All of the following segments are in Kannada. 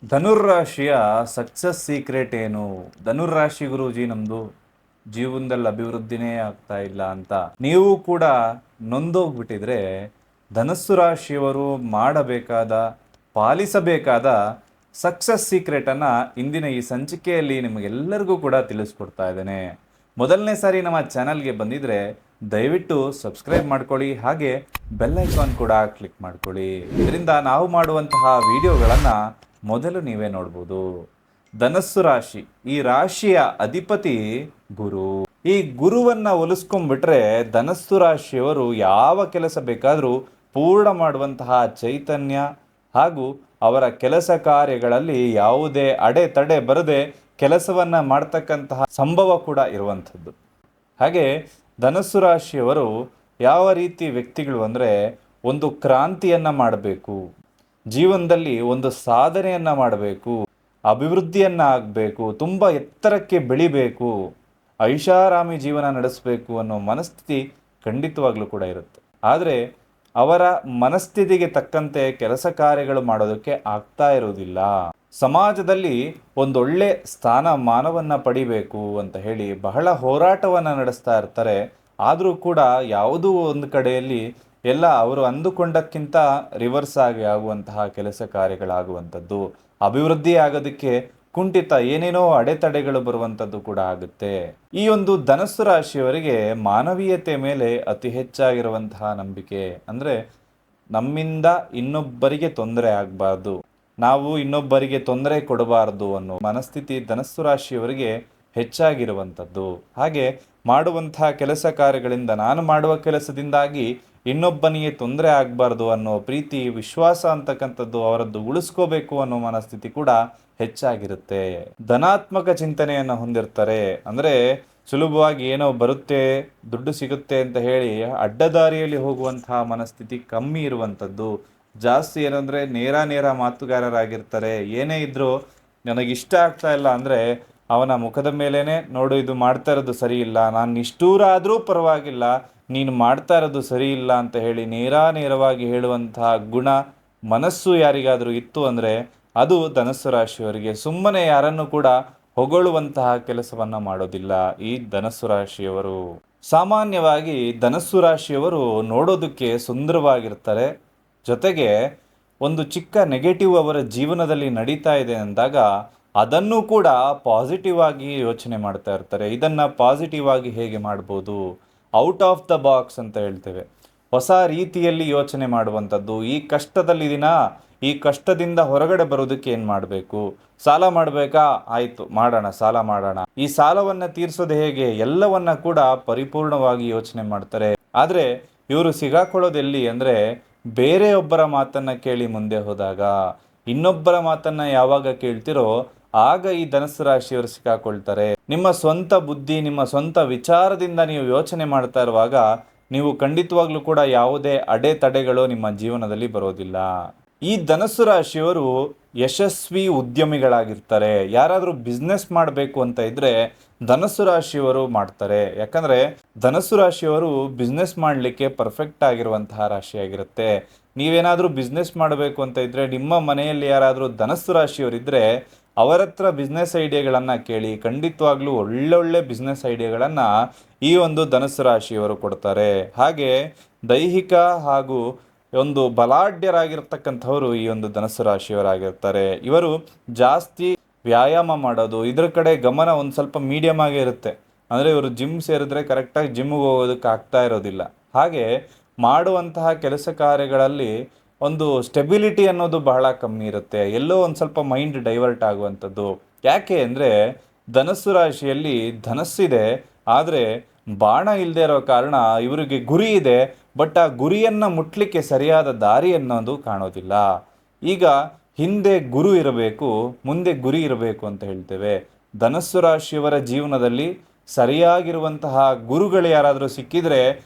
ಧನುರ್ರಾಶಿಯ ಸಕ್ಸಸ್ ಸೀಕ್ರೆಟ್ ಏನು? ಧನುರ್ರಾಶಿ ಗುರೂಜಿ ನಮ್ದು ಜೀವನದಲ್ಲಿ ಅಭಿವೃದ್ಧಿನೇ ಆಗ್ತಾ ಇಲ್ಲ ಅಂತ ನೀವು ಕೂಡ ನೊಂದೋಗ್ಬಿಟ್ಟಿದ್ರೆ, ಧನಸ್ಸು ರಾಶಿಯವರು ಮಾಡಬೇಕಾದ, ಪಾಲಿಸಬೇಕಾದ ಸಕ್ಸಸ್ ಸೀಕ್ರೆಟನ್ನು ಇಂದಿನ ಈ ಸಂಚಿಕೆಯಲ್ಲಿ ನಿಮಗೆಲ್ಲರಿಗೂ ಕೂಡ ತಿಳಿಸ್ಕೊಡ್ತಾ ಇದ್ದೇನೆ. ಮೊದಲನೇ ಸಾರಿ ನಮ್ಮ ಚಾನಲ್ಗೆ ಬಂದಿದ್ರೆ ದಯವಿಟ್ಟು ಸಬ್ಸ್ಕ್ರೈಬ್ ಮಾಡ್ಕೊಳ್ಳಿ, ಹಾಗೆ ಬೆಲ್ ಐಕಾನ್ ಕೂಡ ಕ್ಲಿಕ್ ಮಾಡ್ಕೊಳ್ಳಿ. ಇದರಿಂದ ನಾವು ಮಾಡುವಂತಹ ವಿಡಿಯೋಗಳನ್ನು ಮೊದಲು ನೀವೇ ನೋಡ್ಬೋದು. ಧನಸ್ಸು ರಾಶಿ, ಈ ರಾಶಿಯ ಅಧಿಪತಿ ಗುರು. ಈ ಗುರುವನ್ನ ಒಲಿಸ್ಕೊಂಡ್ಬಿಟ್ರೆ ಧನಸ್ಸು ರಾಶಿಯವರು ಯಾವ ಕೆಲಸ ಬೇಕಾದರೂ ಪೂರ್ಣ ಮಾಡುವಂತಹ ಚೈತನ್ಯ ಹಾಗೂ ಅವರ ಕೆಲಸ ಕಾರ್ಯಗಳಲ್ಲಿ ಯಾವುದೇ ಅಡೆತಡೆ ಬರದೆ ಕೆಲಸವನ್ನ ಮಾಡ್ತಕ್ಕಂತಹ ಸಂಭವ ಕೂಡ ಇರುವಂಥದ್ದು. ಹಾಗೆ ಧನಸ್ಸು ರಾಶಿಯವರು ಯಾವ ರೀತಿ ವ್ಯಕ್ತಿಗಳು ಅಂದರೆ, ಒಂದು ಕ್ರಾಂತಿಯನ್ನ ಮಾಡಬೇಕು, ಜೀವನದಲ್ಲಿ ಒಂದು ಸಾಧನೆಯನ್ನ ಮಾಡಬೇಕು, ಅಭಿವೃದ್ಧಿಯನ್ನ ಆಗಬೇಕು, ತುಂಬ ಎತ್ತರಕ್ಕೆ ಬೆಳಿಬೇಕು, ಐಷಾರಾಮಿ ಜೀವನ ನಡೆಸಬೇಕು ಅನ್ನೋ ಮನಸ್ಥಿತಿ ಖಂಡಿತವಾಗ್ಲೂ ಕೂಡ ಇರುತ್ತೆ. ಆದರೆ ಅವರ ಮನಸ್ಥಿತಿಗೆ ತಕ್ಕಂತೆ ಕೆಲಸ ಕಾರ್ಯಗಳು ಮಾಡೋದಕ್ಕೆ ಆಗ್ತಾ ಇರುವುದಿಲ್ಲ. ಸಮಾಜದಲ್ಲಿ ಒಂದೊಳ್ಳೆ ಸ್ಥಾನಮಾನವನ್ನ ಪಡಿಬೇಕು ಅಂತ ಹೇಳಿ ಬಹಳ ಹೋರಾಟವನ್ನು ನಡೆಸ್ತಾ ಇರ್ತಾರೆ. ಆದರೂ ಕೂಡ ಯಾವುದೋ ಒಂದು ಕಡೆಯಲ್ಲಿ ಎಲ್ಲ ಅವರು ಅಂದುಕೊಂಡಕ್ಕಿಂತ ರಿವರ್ಸ್ ಆಗಿ ಆಗುವಂತಹ ಕೆಲಸ ಕಾರ್ಯಗಳಾಗುವಂಥದ್ದು, ಅಭಿವೃದ್ಧಿ ಆಗೋದಕ್ಕೆ ಕುಂಠಿತ, ಏನೇನೋ ಅಡೆತಡೆಗಳು ಬರುವಂಥದ್ದು ಕೂಡ ಆಗುತ್ತೆ. ಈ ಒಂದು ಧನಸ್ಸು ರಾಶಿಯವರಿಗೆ ಮಾನವೀಯತೆ ಮೇಲೆ ಅತಿ ಹೆಚ್ಚಾಗಿರುವಂತಹ ನಂಬಿಕೆ. ಅಂದರೆ ನಮ್ಮಿಂದ ಇನ್ನೊಬ್ಬರಿಗೆ ತೊಂದರೆ ಆಗಬಾರ್ದು, ನಾವು ಇನ್ನೊಬ್ಬರಿಗೆ ತೊಂದರೆ ಕೊಡಬಾರ್ದು ಅನ್ನೋ ಮನಸ್ಥಿತಿ ಧನಸ್ಸು ರಾಶಿಯವರಿಗೆ ಹೆಚ್ಚಾಗಿರುವಂಥದ್ದು. ಹಾಗೆ ಮಾಡುವಂತಹ ಕೆಲಸ ಕಾರ್ಯಗಳಿಂದ, ನಾನು ಮಾಡುವ ಕೆಲಸದಿಂದಾಗಿ ಇನ್ನೊಬ್ಬನಿಗೆ ತೊಂದರೆ ಆಗಬಾರ್ದು ಅನ್ನೋ ಪ್ರೀತಿ, ವಿಶ್ವಾಸ ಅಂತಕ್ಕಂಥದ್ದು ಅವರದ್ದು ಉಳಿಸ್ಕೋಬೇಕು ಅನ್ನೋ ಮನಸ್ಥಿತಿ ಕೂಡ ಹೆಚ್ಚಾಗಿರುತ್ತೆ. ಧನಾತ್ಮಕ ಚಿಂತನೆಯನ್ನು ಹೊಂದಿರ್ತಾರೆ. ಅಂದರೆ ಸುಲಭವಾಗಿ ಏನೋ ಬರುತ್ತೆ, ದುಡ್ಡು ಸಿಗುತ್ತೆ ಅಂತ ಹೇಳಿ ಅಡ್ಡದಾರಿಯಲ್ಲಿ ಹೋಗುವಂತಹ ಮನಸ್ಥಿತಿ ಕಮ್ಮಿ ಇರುವಂಥದ್ದು. ಜಾಸ್ತಿ ಏನಂದರೆ ನೇರ ಮಾತುಗಾರರಾಗಿರ್ತಾರೆ. ಏನೇ ಇದ್ರೂ ನನಗಿಷ್ಟ ಆಗ್ತಾ ಇಲ್ಲ ಅಂದರೆ ಅವನ ಮುಖದ ಮೇಲೇ, ನೋಡು ಇದು ಮಾಡ್ತಾ ಇರೋದು ಸರಿ ಇಲ್ಲ, ನಾನು ನಿಷ್ಠೂರ ಆದರೂ ಪರವಾಗಿಲ್ಲ, ನೀನು ಮಾಡ್ತಾ ಇರೋದು ಸರಿ ಇಲ್ಲ ಅಂತ ಹೇಳಿ ನೇರವಾಗಿ ಹೇಳುವಂತಹ ಗುಣ, ಮನಸ್ಸು ಯಾರಿಗಾದರೂ ಇತ್ತು ಅಂದರೆ ಅದು ಧನಸ್ಸು ರಾಶಿಯವರಿಗೆ. ಸುಮ್ಮನೆ ಯಾರನ್ನು ಕೂಡ ಹೊಗಳುವಂತಹ ಕೆಲಸವನ್ನ ಮಾಡೋದಿಲ್ಲ ಈ ಧನಸ್ಸು ರಾಶಿಯವರು. ಸಾಮಾನ್ಯವಾಗಿ ಧನಸ್ಸು ರಾಶಿಯವರು ನೋಡೋದಕ್ಕೆ ಸುಂದರವಾಗಿರ್ತಾರೆ. ಜೊತೆಗೆ ಒಂದು ಚಿಕ್ಕ ನೆಗೆಟಿವ್ ಅವರ ಜೀವನದಲ್ಲಿ ನಡೀತಾ ಇದೆ ಅಂದಾಗ ಅದನ್ನು ಕೂಡ ಪಾಸಿಟಿವ್ ಆಗಿ ಯೋಚನೆ ಮಾಡ್ತಾ ಇರ್ತಾರೆ. ಇದನ್ನು ಪಾಸಿಟಿವ್ ಆಗಿ ಹೇಗೆ ಮಾಡ್ಬೋದು, ಔಟ್ ಆಫ್ ದ ಬಾಕ್ಸ್ ಅಂತ ಹೇಳ್ತೇವೆ, ಹೊಸ ರೀತಿಯಲ್ಲಿ ಯೋಚನೆ ಮಾಡುವಂಥದ್ದು. ಈ ಕಷ್ಟದಲ್ಲಿದ್ದೀನಾ, ಈ ಕಷ್ಟದಿಂದ ಹೊರಗಡೆ ಬರೋದಕ್ಕೆ ಏನು ಮಾಡಬೇಕು, ಸಾಲ ಮಾಡಬೇಕಾ, ಆಯಿತು ಮಾಡೋಣ, ಸಾಲ ಮಾಡೋಣ, ಈ ಸಾಲವನ್ನು ತೀರಿಸೋದು ಹೇಗೆ, ಎಲ್ಲವನ್ನ ಕೂಡ ಪರಿಪೂರ್ಣವಾಗಿ ಯೋಚನೆ ಮಾಡ್ತಾರೆ. ಆದರೆ ಇವರು ಸಿಗಾಕೊಳ್ಳೋದೆಲ್ಲಿ ಅಂದರೆ, ಬೇರೆಯೊಬ್ಬರ ಮಾತನ್ನು ಕೇಳಿ ಮುಂದೆ ಹೋದಾಗ, ಇನ್ನೊಬ್ಬರ ಮಾತನ್ನು ಯಾವಾಗ ಕೇಳ್ತಿರೋ ಆಗ ಈ ಧನಸ್ಸು ರಾಶಿಯವರು ಸಿಕ್ಕಾಕೊಳ್ತಾರೆ. ನಿಮ್ಮ ಸ್ವಂತ ಬುದ್ಧಿ, ನಿಮ್ಮ ಸ್ವಂತ ವಿಚಾರದಿಂದ ನೀವು ಯೋಚನೆ ಮಾಡ್ತಾ ಇರುವಾಗ ನೀವು ಖಂಡಿತವಾಗ್ಲೂ ಕೂಡ ಯಾವುದೇ ಅಡೆತಡೆಗಳು ನಿಮ್ಮ ಜೀವನದಲ್ಲಿ ಬರೋದಿಲ್ಲ. ಈ ಧನಸ್ಸು ರಾಶಿಯವರು ಯಶಸ್ವಿ ಉದ್ಯಮಿಗಳಾಗಿರ್ತಾರೆ. ಯಾರಾದರೂ ಬಿಸ್ನೆಸ್ ಮಾಡಬೇಕು ಅಂತ ಇದ್ರೆ ಧನಸ್ಸು ರಾಶಿಯವರು ಮಾಡ್ತಾರೆ. ಯಾಕಂದ್ರೆ ಧನಸ್ಸು ರಾಶಿಯವರು ಬಿಸ್ನೆಸ್ ಮಾಡಲಿಕ್ಕೆ ಪರ್ಫೆಕ್ಟ್ ಆಗಿರುವಂತಹ ರಾಶಿಯಾಗಿರುತ್ತೆ. ನೀವೇನಾದರೂ ಬಿಸ್ನೆಸ್ ಮಾಡಬೇಕು ಅಂತ ಇದ್ರೆ, ನಿಮ್ಮ ಮನೆಯಲ್ಲಿ ಯಾರಾದರೂ ಧನಸ್ಸು ರಾಶಿಯವರಿದ್ದರೆ ಅವರ ಹತ್ರ ಬಿಸ್ನೆಸ್ ಐಡಿಯಾಗಳನ್ನು ಕೇಳಿ. ಖಂಡಿತವಾಗ್ಲೂ ಒಳ್ಳೊಳ್ಳೆ ಬಿಸ್ನೆಸ್ ಐಡಿಯಾಗಳನ್ನು ಈ ಒಂದು ಧನಸ್ಸು ರಾಶಿಯವರು ಕೊಡ್ತಾರೆ. ಹಾಗೆ ದೈಹಿಕ ಹಾಗೂ ಒಂದು ಬಲಾಢ್ಯರಾಗಿರ್ತಕ್ಕಂಥವರು ಈ ಒಂದು ಧನಸ್ಸು ರಾಶಿಯವರಾಗಿರ್ತಾರೆ. ಇವರು ಜಾಸ್ತಿ ವ್ಯಾಯಾಮ ಮಾಡೋದು, ಇದರ ಕಡೆ ಗಮನ ಒಂದು ಸ್ವಲ್ಪ ಮೀಡಿಯಮ್ ಆಗೇ ಇರುತ್ತೆ. ಅಂದರೆ ಇವರು ಜಿಮ್ ಸೇರಿದ್ರೆ ಕರೆಕ್ಟಾಗಿ ಜಿಮ್ಗೆ ಹೋಗೋದಕ್ಕೆ ಆಗ್ತಾ ಇರೋದಿಲ್ಲ. ಹಾಗೆ ಮಾಡುವಂತಹ ಕೆಲಸ ಕಾರ್ಯಗಳಲ್ಲಿ ಒಂದು ಸ್ಟೆಬಿಲಿಟಿ ಅನ್ನೋದು ಬಹಳ ಕಮ್ಮಿ ಇರುತ್ತೆ. ಎಲ್ಲೋ ಒಂದು ಸ್ವಲ್ಪ ಮೈಂಡ್ ಡೈವರ್ಟ್ ಆಗುವಂಥದ್ದು. ಯಾಕೆ ಅಂದರೆ ಧನಸ್ಸು ರಾಶಿಯಲ್ಲಿ ಧನಸ್ಸಿದೆ, ಆದರೆ ಬಾಣ ಇಲ್ಲದೆ ಇರೋ ಕಾರಣ ಇವರಿಗೆ ಗುರಿ ಇದೆ, ಬಟ್ ಆ ಗುರಿಯನ್ನು ಮುಟ್ಲಿಕ್ಕೆ ಸರಿಯಾದ ದಾರಿ ಅನ್ನೋದು ಕಾಣೋದಿಲ್ಲ. ಈಗ ಹಿಂದೆ ಗುರು ಇರಬೇಕು, ಮುಂದೆ ಗುರಿ ಇರಬೇಕು ಅಂತ ಹೇಳ್ತೇವೆ. ಧನಸ್ಸು ರಾಶಿಯವರ ಜೀವನದಲ್ಲಿ ಸರಿಯಾಗಿರುವಂತಹ ಗುರುಗಳು ಯಾರಾದರೂ ಸಿಕ್ಕಿದ್ರೆ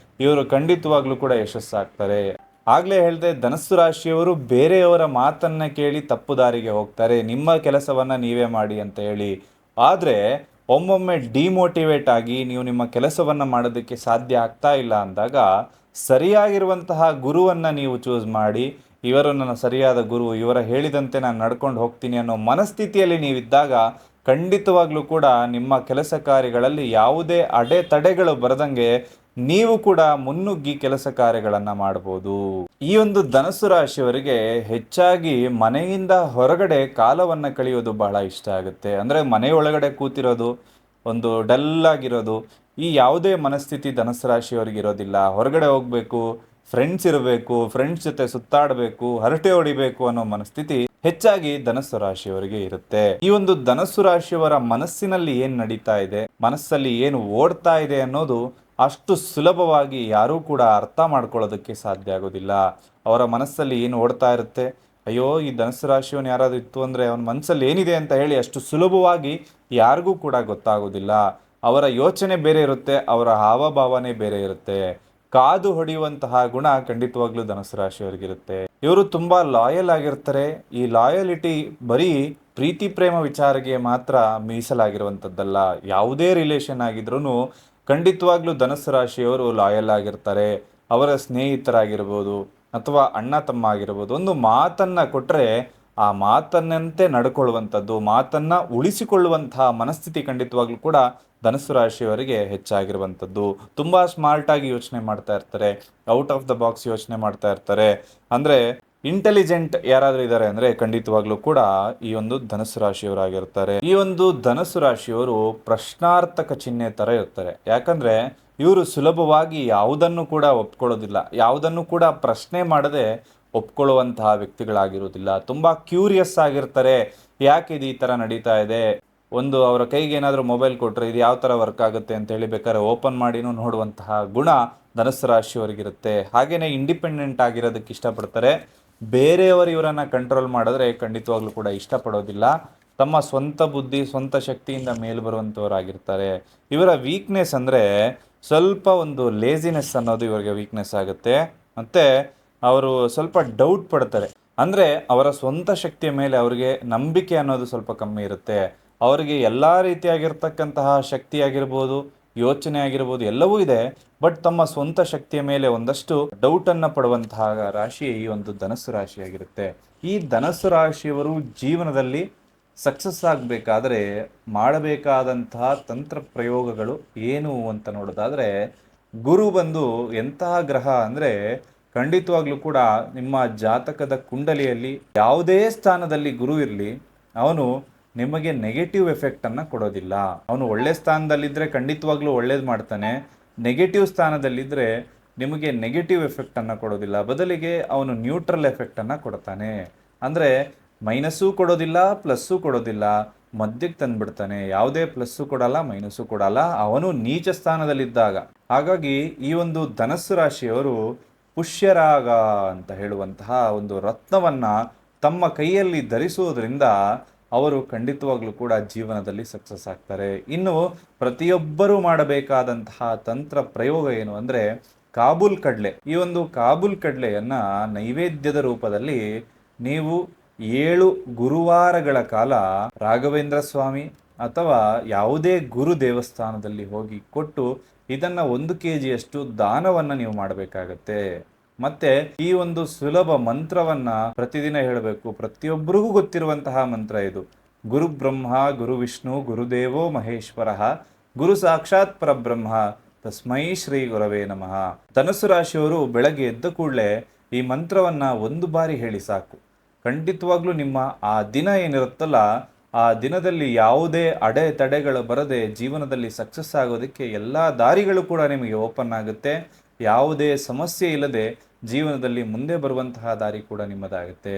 ಇವರು ಖಂಡಿತವಾಗ್ಲೂ ಕೂಡ ಯಶಸ್ಸಾಗ್ತಾರೆ. ಆಗಲೇ ಹೇಳಿದೆ, ಧನಸ್ಸು ರಾಶಿಯವರು ಬೇರೆಯವರ ಮಾತನ್ನು ಕೇಳಿ ತಪ್ಪು ದಾರಿಗೆ ಹೋಗ್ತಾರೆ, ನಿಮ್ಮ ಕೆಲಸವನ್ನು ನೀವೇ ಮಾಡಿ ಅಂತ ಹೇಳಿ. ಆದರೆ ಒಮ್ಮೊಮ್ಮೆ ಡಿಮೋಟಿವೇಟ್ ಆಗಿ ನೀವು ನಿಮ್ಮ ಕೆಲಸವನ್ನು ಮಾಡೋದಕ್ಕೆ ಸಾಧ್ಯ ಆಗ್ತಾ ಇಲ್ಲ ಅಂದಾಗ ಸರಿಯಾಗಿರುವಂತಹ ಗುರುವನ್ನು ನೀವು ಚೂಸ್ ಮಾಡಿ ಇವರು ನನ್ನ ಸರಿಯಾದ ಗುರು, ಇವರ ಹೇಳಿದಂತೆ ನಾನು ನಡ್ಕೊಂಡು ಹೋಗ್ತೀನಿ ಅನ್ನೋ ಮನಸ್ಥಿತಿಯಲ್ಲಿ ನೀವಿದ್ದಾಗ ಖಂಡಿತವಾಗ್ಲೂ ಕೂಡ ನಿಮ್ಮ ಕೆಲಸ ಕಾರ್ಯಗಳಲ್ಲಿ ಯಾವುದೇ ಅಡೆತಡೆಗಳು ಬರದಂಗೆ ನೀವು ಕೂಡ ಮುನ್ನುಗ್ಗಿ ಕೆಲಸ ಕಾರ್ಯಗಳನ್ನು ಮಾಡ್ಬೋದು. ಈ ಒಂದು ಧನಸ್ಸು ರಾಶಿಯವರಿಗೆ ಹೆಚ್ಚಾಗಿ ಮನೆಯಿಂದ ಹೊರಗಡೆ ಕಾಲವನ್ನು ಕಳೆಯೋದು ಬಹಳ ಇಷ್ಟ ಆಗುತ್ತೆ. ಅಂದರೆ ಮನೆಯೊಳಗಡೆ ಕೂತಿರೋದು, ಒಂದು ಡಲ್ ಆಗಿರೋದು, ಈ ಯಾವುದೇ ಮನಸ್ಥಿತಿ ಧನಸ್ಸು ರಾಶಿಯವರಿಗೆ ಇರೋದಿಲ್ಲ. ಹೊರಗಡೆ ಹೋಗಬೇಕು, ಫ್ರೆಂಡ್ಸ್ ಇರಬೇಕು, ಫ್ರೆಂಡ್ಸ್ ಜೊತೆ ಸುತ್ತಾಡಬೇಕು, ಹರಟೆ ಹೊಡಿಬೇಕು ಅನ್ನೋ ಮನಸ್ಥಿತಿ ಹೆಚ್ಚಾಗಿ ಧನಸ್ಸು ರಾಶಿಯವರಿಗೆ ಇರುತ್ತೆ. ಈ ಒಂದು ಧನಸ್ಸು ರಾಶಿಯವರ ಮನಸ್ಸಿನಲ್ಲಿ ಏನ್ ನಡೀತಾ ಇದೆ, ಮನಸ್ಸಲ್ಲಿ ಏನು ಓಡ್ತಾ ಇದೆ ಅನ್ನೋದು ಅಷ್ಟು ಸುಲಭವಾಗಿ ಯಾರೂ ಕೂಡ ಅರ್ಥ ಮಾಡ್ಕೊಳ್ಳೋದಕ್ಕೆ ಸಾಧ್ಯ ಆಗೋದಿಲ್ಲ. ಅವರ ಮನಸ್ಸಲ್ಲಿ ಏನು ಓಡ್ತಾ ಇರುತ್ತೆ, ಅಯ್ಯೋ ಈ ಧನಸ್ಸು ರಾಶಿಯವನು ಯಾರಾದ್ರೂ ಇತ್ತು ಅಂದರೆ ಅವನ ಮನಸ್ಸಲ್ಲಿ ಏನಿದೆ ಅಂತ ಹೇಳಿ ಅಷ್ಟು ಸುಲಭವಾಗಿ ಯಾರಿಗೂ ಕೂಡ ಗೊತ್ತಾಗೋದಿಲ್ಲ. ಅವರ ಯೋಚನೆ ಬೇರೆ ಇರುತ್ತೆ, ಅವರ ಹಾವಭಾವನೆ ಬೇರೆ ಇರುತ್ತೆ. ಕಾದು ಹೊಡೆಯುವಂತಹ ಗುಣ ಖಂಡಿತವಾಗ್ಲೂ ಧನಸ್ಸು ರಾಶಿಯವರಿಗಿರುತ್ತೆ. ಇವರು ತುಂಬಾ ಲಾಯಲ್ ಆಗಿರ್ತಾರೆ. ಈ ಲಾಯಲಿಟಿ ಬರೀ ಪ್ರೀತಿ ಪ್ರೇಮ ವಿಚಾರಕ್ಕೆ ಮಾತ್ರ ಮೀಸಲಾಗಿರುವಂಥದ್ದಲ್ಲ. ಯಾವುದೇ ರಿಲೇಷನ್ ಆಗಿದ್ರೂ ಖಂಡಿತವಾಗ್ಲೂ ಧನಸ್ಸು ರಾಶಿಯವರು ಲಾಯಲ್ ಆಗಿರ್ತಾರೆ. ಅವರ ಸ್ನೇಹಿತರಾಗಿರ್ಬೋದು ಅಥವಾ ಅಣ್ಣ ತಮ್ಮ ಆಗಿರ್ಬೋದು, ಒಂದು ಮಾತನ್ನ ಕೊಟ್ಟರೆ ಆ ಮಾತನ್ನಂತೆ ನಡ್ಕೊಳ್ಳುವಂಥದ್ದು, ಮಾತನ್ನ ಉಳಿಸಿಕೊಳ್ಳುವಂತಹ ಮನಸ್ಥಿತಿ ಖಂಡಿತವಾಗ್ಲೂ ಕೂಡ ಧನಸ್ಸು ರಾಶಿಯವರಿಗೆ ಹೆಚ್ಚಾಗಿರುವಂಥದ್ದು. ತುಂಬ ಸ್ಮಾರ್ಟಾಗಿ ಯೋಚನೆ ಮಾಡ್ತಾ ಇರ್ತಾರೆ, ಔಟ್ ಆಫ್ ದ ಬಾಕ್ಸ್ ಯೋಚನೆ ಮಾಡ್ತಾ ಇರ್ತಾರೆ. ಅಂದರೆ ಇಂಟೆಲಿಜೆಂಟ್ ಯಾರಾದರೂ ಇದ್ದಾರೆ ಅಂದರೆ ಖಂಡಿತವಾಗ್ಲೂ ಕೂಡ ಈ ಒಂದು ಧನಸ್ಸು ರಾಶಿಯವರಾಗಿರ್ತಾರೆ. ಈ ಒಂದು ಧನಸ್ಸು ರಾಶಿಯವರು ಪ್ರಶ್ನಾರ್ಥಕ ಚಿಹ್ನೆ ಥರ ಇರ್ತಾರೆ. ಯಾಕಂದರೆ ಇವರು ಸುಲಭವಾಗಿ ಯಾವುದನ್ನು ಕೂಡ ಒಪ್ಕೊಳ್ಳೋದಿಲ್ಲ, ಯಾವುದನ್ನು ಕೂಡ ಪ್ರಶ್ನೆ ಮಾಡದೆ ಒಪ್ಕೊಳ್ಳುವಂತಹ ವ್ಯಕ್ತಿಗಳಾಗಿರೋದಿಲ್ಲ. ತುಂಬ ಕ್ಯೂರಿಯಸ್ ಆಗಿರ್ತಾರೆ. ಯಾಕೆ ಇದು ಈ ಥರ ನಡೀತಾ ಇದೆ, ಒಂದು ಅವರ ಕೈಗೆ ಏನಾದರೂ ಮೊಬೈಲ್ ಕೊಟ್ಟರೆ ಇದು ಯಾವ ಥರ ವರ್ಕ್ ಆಗುತ್ತೆ ಅಂತ ಹೇಳಿ ಬೇಕಾದ್ರೆ ಓಪನ್ ಮಾಡಿನೂ ನೋಡುವಂತಹ ಗುಣ ಧನಸ್ಸು ರಾಶಿಯವರಿಗಿರುತ್ತೆ. ಹಾಗೆಯೇ ಇಂಡಿಪೆಂಡೆಂಟ್ ಆಗಿರೋದಕ್ಕೆ ಇಷ್ಟಪಡ್ತಾರೆ. ಬೇರೆಯವರು ಇವರನ್ನು ಕಂಟ್ರೋಲ್ ಮಾಡಿದ್ರೆ ಖಂಡಿತವಾಗ್ಲೂ ಕೂಡ ಇಷ್ಟಪಡೋದಿಲ್ಲ. ತಮ್ಮ ಸ್ವಂತ ಬುದ್ಧಿ, ಸ್ವಂತ ಶಕ್ತಿಯಿಂದ ಮೇಲು ಬರುವಂಥವರಾಗಿರ್ತಾರೆ. ಇವರ ವೀಕ್ನೆಸ್ ಅಂದರೆ ಸ್ವಲ್ಪ ಒಂದು ಲೇಜಿನೆಸ್ ಅನ್ನೋದು ಇವರಿಗೆ ವೀಕ್ನೆಸ್ ಆಗುತ್ತೆ. ಮತ್ತು ಅವರು ಸ್ವಲ್ಪ ಡೌಟ್ ಪಡ್ತಾರೆ. ಅಂದರೆ ಅವರ ಸ್ವಂತ ಶಕ್ತಿಯ ಮೇಲೆ ಅವರಿಗೆ ನಂಬಿಕೆ ಅನ್ನೋದು ಸ್ವಲ್ಪ ಕಮ್ಮಿ ಇರುತ್ತೆ. ಅವರಿಗೆ ಎಲ್ಲ ರೀತಿಯಾಗಿರ್ತಕ್ಕಂತಹ ಶಕ್ತಿ ಆಗಿರ್ಬೋದು, ಯೋಚನೆ ಆಗಿರ್ಬೋದು, ಎಲ್ಲವೂ ಇದೆ. ಬಟ್ ತಮ್ಮ ಸ್ವಂತ ಶಕ್ತಿಯ ಮೇಲೆ ಒಂದಷ್ಟು ಡೌಟನ್ನು ಪಡುವಂತಹ ರಾಶಿ ಈ ಒಂದು ಧನಸ್ಸು ರಾಶಿಯಾಗಿರುತ್ತೆ. ಈ ಧನಸ್ಸು ರಾಶಿಯವರು ಜೀವನದಲ್ಲಿ ಸಕ್ಸಸ್ ಆಗಬೇಕಾದ್ರೆ ಮಾಡಬೇಕಾದಂತಹ ತಂತ್ರ ಪ್ರಯೋಗಗಳು ಏನು ಅಂತ ನೋಡೋದಾದರೆ, ಗುರು ಬಂದು ಎಂತಹ ಗ್ರಹ ಅಂದರೆ ಖಂಡಿತವಾಗ್ಲೂ ಕೂಡ ನಿಮ್ಮ ಜಾತಕದ ಕುಂಡಲಿಯಲ್ಲಿ ಯಾವುದೇ ಸ್ಥಾನದಲ್ಲಿ ಗುರು ಇರಲಿ, ಅವನು ನಿಮಗೆ ನೆಗೆಟಿವ್ ಎಫೆಕ್ಟನ್ನು ಕೊಡೋದಿಲ್ಲ. ಅವನು ಒಳ್ಳೆ ಸ್ಥಾನದಲ್ಲಿದ್ದರೆ ಖಂಡಿತವಾಗ್ಲೂ ಒಳ್ಳೇದು ಮಾಡ್ತಾನೆ. ನೆಗೆಟಿವ್ ಸ್ಥಾನದಲ್ಲಿದ್ದರೆ ನಿಮಗೆ ನೆಗೆಟಿವ್ ಎಫೆಕ್ಟನ್ನು ಕೊಡೋದಿಲ್ಲ. ಬದಲಿಗೆ ಅವನು ನ್ಯೂಟ್ರಲ್ ಎಫೆಕ್ಟನ್ನು ಕೊಡ್ತಾನೆ. ಅಂದರೆ ಮೈನಸ್ಸು ಕೊಡೋದಿಲ್ಲ, ಪ್ಲಸ್ಸು ಕೊಡೋದಿಲ್ಲ, ಮಧ್ಯಕ್ಕೆ ತಂದುಬಿಡ್ತಾನೆ. ಯಾವುದೇ ಪ್ಲಸ್ಸು ಕೊಡಲ್ಲ, ಮೈನಸ್ಸು ಕೊಡಲ್ಲ, ಅವನು ನೀಚ ಸ್ಥಾನದಲ್ಲಿದ್ದಾಗ. ಹಾಗಾಗಿ ಈ ಒಂದು ಧನಸ್ಸು ರಾಶಿಯವರು ಪುಷ್ಯರಾಗ ಅಂತ ಹೇಳುವಂತಹ ಒಂದು ರತ್ನವನ್ನು ತಮ್ಮ ಕೈಯಲ್ಲಿ ಧರಿಸುವುದರಿಂದ ಅವರು ಖಂಡಿತವಾಗ್ಲೂ ಕೂಡ ಜೀವನದಲ್ಲಿ ಸಕ್ಸಸ್ ಆಗ್ತಾರೆ. ಇನ್ನು ಪ್ರತಿಯೊಬ್ಬರೂ ಮಾಡಬೇಕಾದಂತಹ ತಂತ್ರ ಪ್ರಯೋಗ ಏನು ಅಂದರೆ ಕಾಬೂಲ್ ಕಡಲೆ. ಈ ಒಂದು ಕಾಬೂಲ್ ಕಡಲೆಯನ್ನು ನೈವೇದ್ಯದ ರೂಪದಲ್ಲಿ ನೀವು 7 ಗುರುವಾರಗಳ ಕಾಲ ರಾಘವೇಂದ್ರ ಸ್ವಾಮಿ ಅಥವಾ ಯಾವುದೇ ಗುರು ದೇವಸ್ಥಾನದಲ್ಲಿ ಹೋಗಿ ಕೊಟ್ಟು ಇದನ್ನು 1 kg ದಾನವನ್ನು ನೀವು ಮಾಡಬೇಕಾಗತ್ತೆ. ಮತ್ತೆ ಈ ಒಂದು ಸುಲಭ ಮಂತ್ರವನ್ನ ಪ್ರತಿದಿನ ಹೇಳಬೇಕು. ಪ್ರತಿಯೊಬ್ಬರಿಗೂ ಗೊತ್ತಿರುವಂತಹ ಮಂತ್ರ ಇದು. ಗುರು ಬ್ರಹ್ಮ ಗುರು ವಿಷ್ಣು ಗುರುದೇವೋ ಮಹೇಶ್ವರ ಗುರು ಸಾಕ್ಷಾತ್ ಪರಬ್ರಹ್ಮ ತಸ್ಮೈ ಶ್ರೀ ಗುರವೇ ನಮಃ. ಧನಸ್ಸು ರಾಶಿಯವರು ಬೆಳಗ್ಗೆ ಎದ್ದ ಕೂಡಲೇ ಈ ಮಂತ್ರವನ್ನ 1 ಬಾರಿ ಹೇಳಿ ಸಾಕು. ಖಂಡಿತವಾಗ್ಲೂ ನಿಮ್ಮ ಆ ದಿನ ಏನಿರುತ್ತಲ್ಲ, ಆ ದಿನದಲ್ಲಿ ಯಾವುದೇ ಅಡೆತಡೆಗಳು ಬರದೆ ಜೀವನದಲ್ಲಿ ಸಕ್ಸಸ್ ಆಗೋದಕ್ಕೆ ಎಲ್ಲ ದಾರಿಗಳು ಕೂಡ ನಿಮಗೆ ಓಪನ್ ಆಗುತ್ತೆ. ಯಾವುದೇ ಸಮಸ್ಯೆ ಇಲ್ಲದೆ ಜೀವನದಲ್ಲಿ ಮುಂದೆ ಬರುವಂತಹ ದಾರಿ ಕೂಡ ನಿಮ್ಮದಾಗುತ್ತೆ.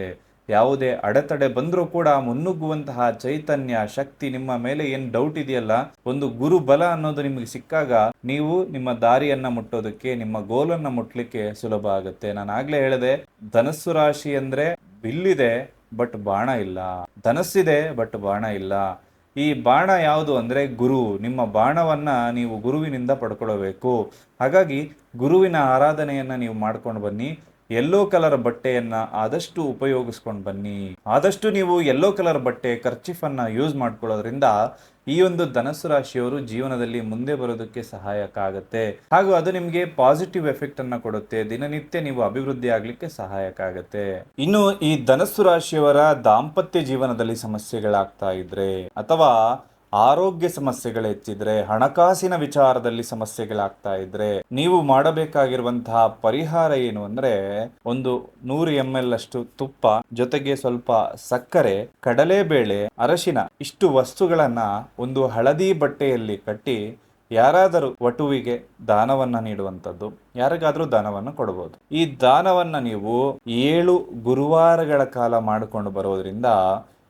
ಯಾವುದೇ ಅಡೆತಡೆ ಬಂದರೂ ಕೂಡ ಮುನ್ನುಗ್ಗುವಂತಹ ಚೈತನ್ಯ ಶಕ್ತಿ ನಿಮ್ಮ ಮೇಲೆ ಏನು ಡೌಟ್ ಇದೆಯಲ್ಲ, ಒಂದು ಗುರು ಬಲ ಅನ್ನೋದು ನಿಮಗೆ ಸಿಕ್ಕಾಗ ನೀವು ನಿಮ್ಮ ದಾರಿಯನ್ನ ಮುಟ್ಟೋದಕ್ಕೆ, ನಿಮ್ಮ ಗೋಲನ್ನು ಮುಟ್ಲಿಕ್ಕೆ ಸುಲಭ ಆಗುತ್ತೆ. ನಾನು ಆಗ್ಲೇ ಹೇಳಿದೆ, ಧನಸ್ಸು ರಾಶಿ ಅಂದ್ರೆ ಬಿಲ್ಲಿದೆ ಬಟ್ ಬಾಣ ಇಲ್ಲ, ಧನಸ್ಸಿದೆ ಬಟ್ ಬಾಣ ಇಲ್ಲ. ಈ ಬಾಣ ಯಾವುದು ಅಂದರೆ ಗುರು. ನಿಮ್ಮ ಬಾಣವನ್ನ ನೀವು ಗುರುವಿನಿಂದ ಪಡ್ಕೊಳ್ಳಬೇಕು. ಹಾಗಾಗಿ ಗುರುವಿನ ಆರಾಧನೆಯನ್ನ ನೀವು ಮಾಡ್ಕೊಂಡು ಬನ್ನಿ. ಯೆಲ್ಲೋ ಕಲರ್ ಬಟ್ಟೆಯನ್ನ ಆದಷ್ಟು ಉಪಯೋಗಿಸ್ಕೊಂಡು ಬನ್ನಿ. ಆದಷ್ಟು ನೀವು ಯೆಲ್ಲೋ ಕಲರ್ ಬಟ್ಟೆ ಕರ್ಚಿಫನ್ನ ಯೂಸ್ ಮಾಡ್ಕೊಳ್ಳೋದ್ರಿಂದ ಈ ಒಂದು ಧನಸ್ಸು ರಾಶಿಯವರು ಜೀವನದಲ್ಲಿ ಮುಂದೆ ಬರೋದಕ್ಕೆ ಸಹಾಯಕ ಆಗುತ್ತೆ. ಹಾಗೂ ಅದು ನಿಮಗೆ ಪಾಸಿಟಿವ್ ಎಫೆಕ್ಟ್ ಅನ್ನ ಕೊಡುತ್ತೆ. ದಿನನಿತ್ಯ ನೀವು ಅಭಿವೃದ್ಧಿ ಆಗ್ಲಿಕ್ಕೆ ಸಹಾಯಕ ಆಗುತ್ತೆ. ಇನ್ನು ಈ ಧನಸ್ಸು ರಾಶಿಯವರ ದಾಂಪತ್ಯ ಜೀವನದಲ್ಲಿ ಸಮಸ್ಯೆಗಳಾಗ್ತಾ ಇದ್ರೆ, ಅಥವಾ ಆರೋಗ್ಯ ಸಮಸ್ಯೆಗಳು ಹೆಚ್ಚಿದ್ರೆ, ಹಣಕಾಸಿನ ವಿಚಾರದಲ್ಲಿ ಸಮಸ್ಯೆಗಳಾಗ್ತಾ ಇದ್ರೆ, ನೀವು ಮಾಡಬೇಕಾಗಿರುವಂತಹ ಪರಿಹಾರ ಏನು ಅಂದ್ರೆ, ಒಂದು 100 ml ಅಷ್ಟು ತುಪ್ಪ ಜೊತೆಗೆ ಸ್ವಲ್ಪ ಸಕ್ಕರೆ, ಕಡಲೆಬೇಳೆ, ಅರಶಿನ ಇಷ್ಟು ವಸ್ತುಗಳನ್ನ ಒಂದು ಹಳದಿ ಬಟ್ಟೆಯಲ್ಲಿ ಕಟ್ಟಿ ಯಾರಾದರೂ ವಟುವಿಗೆ ದಾನವನ್ನ ನೀಡುವಂಥದ್ದು, ಯಾರಿಗಾದ್ರೂ ದಾನವನ್ನು ಕೊಡಬಹುದು. ಈ ದಾನವನ್ನ ನೀವು 7 ಗುರುವಾರಗಳ ಕಾಲ ಮಾಡಿಕೊಂಡು ಬರೋದ್ರಿಂದ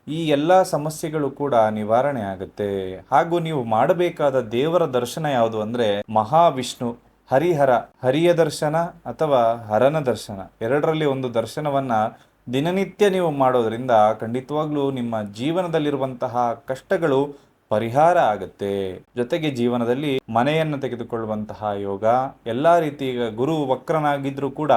ಈ ಎಲ್ಲ ಸಮಸ್ಯೆಗಳು ಕೂಡ ನಿವಾರಣೆ ಆಗುತ್ತೆ. ಹಾಗೂ ನೀವು ಮಾಡಬೇಕಾದ ದೇವರ ದರ್ಶನ ಯಾವುದು ಅಂದ್ರೆ ಮಹಾವಿಷ್ಣು, ಹರಿಯ ದರ್ಶನ ಅಥವಾ ಹರನ ದರ್ಶನ, ಎರಡರಲ್ಲಿ ಒಂದು ದರ್ಶನವನ್ನ ದಿನನಿತ್ಯ ನೀವು ಮಾಡೋದ್ರಿಂದ ಖಂಡಿತವಾಗ್ಲೂ ನಿಮ್ಮ ಜೀವನದಲ್ಲಿರುವಂತಹ ಕಷ್ಟಗಳು ಪರಿಹಾರ ಆಗುತ್ತೆ. ಜೊತೆಗೆ ಜೀವನದಲ್ಲಿ ಮನೆಯನ್ನು ತೆಗೆದುಕೊಳ್ಳುವಂತಹ ಯೋಗ, ಎಲ್ಲಾ ರೀತಿ, ಈಗ ಗುರು ವಕ್ರನಾಗಿದ್ರೂ ಕೂಡ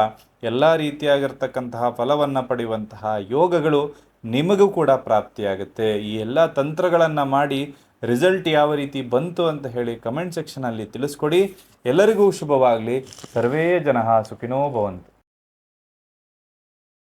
ಎಲ್ಲಾ ರೀತಿಯಾಗಿರ್ತಕ್ಕಂತಹ ಫಲವನ್ನ ಪಡೆಯುವಂತಹ ಯೋಗಗಳು ನಿಮಗೂ ಕೂಡ ಪ್ರಾಪ್ತಿಯಾಗುತ್ತೆ. ಈ ಎಲ್ಲ ತಂತ್ರಗಳನ್ನು ಮಾಡಿ ರಿಸಲ್ಟ್ ಯಾವ ರೀತಿ ಬಂತು ಅಂತ ಹೇಳಿ ಕಮೆಂಟ್ ಸೆಕ್ಷನಲ್ಲಿ ತಿಳಿಸ್ಕೊಡಿ. ಎಲ್ಲರಿಗೂ ಶುಭವಾಗಲಿ. ಸರ್ವೇ ಜನಃ ಸುಖಿನೋ ಭವಂತು.